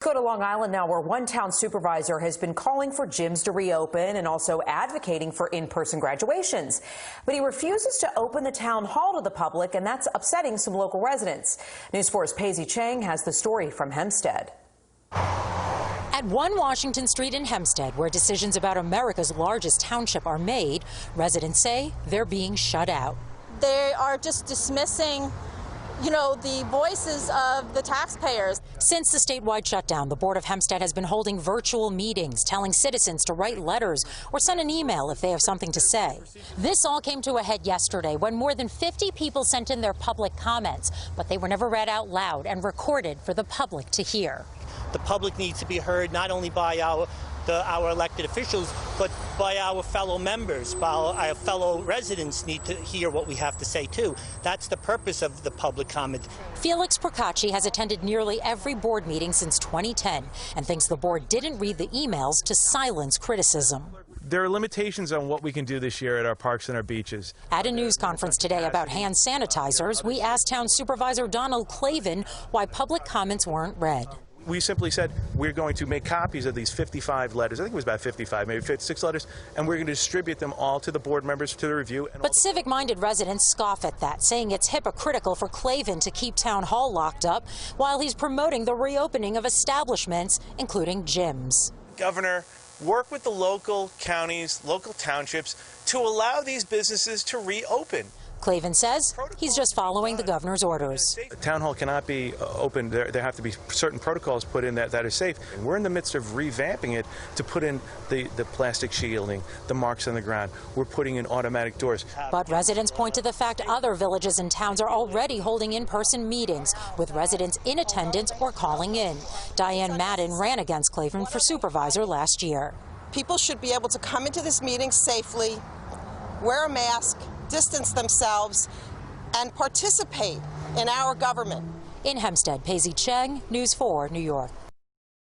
Go to Long Island now, where one town supervisor has been calling for gyms to reopen and also advocating for in-person graduations. But he refuses to open the town hall to the public, and that's upsetting some local residents. News 4's Paisy Chang has the story from Hempstead. At 1 Washington Street in Hempstead, where decisions about America's largest township are made, residents say they're being shut out. They are just dismissing, the voices of the taxpayers. Since the statewide shutdown, the Board of Hempstead has been holding virtual meetings, telling citizens to write letters or send an email if they have something to say. This all came to a head yesterday when more than 50 people sent in their public comments, but they were never read out loud and recorded for the public to hear. The public needs to be heard not only by our elected officials, but by our fellow members, our fellow residents need to hear what we have to say too. That's the purpose of the public comment. Felix Procacci has attended nearly every board meeting since 2010 and thinks the board didn't read the emails to silence criticism. There are limitations on what we can do this year at our parks and our beaches. At a news conference today about hand sanitizers, we asked Town Supervisor Donald Clavin why public comments weren't read. We simply said we're going to make copies of these 55 letters. I think it was about 55, maybe 56 letters, and we're going to distribute them all to the board members to the review. But civic-minded residents scoff at that, saying it's hypocritical for Clavin to keep Town Hall locked up while he's promoting the reopening of establishments, including gyms. Governor, work with the local counties, local townships to allow these businesses to reopen. Clavin says he's just following the governor's orders. The town hall cannot be open. There have to be certain protocols put in that are safe. And we're in the midst of revamping it to put in the plastic shielding, the marks on the ground. We're putting in automatic doors. But residents point to the fact other villages and towns are already holding in-person meetings with residents in attendance or calling in. Diane Madden ran against Clavin for supervisor last year. People should be able to come into this meeting safely, wear a mask, distance themselves, and participate in our government. In Hempstead, Paisy Chang, News 4, New York.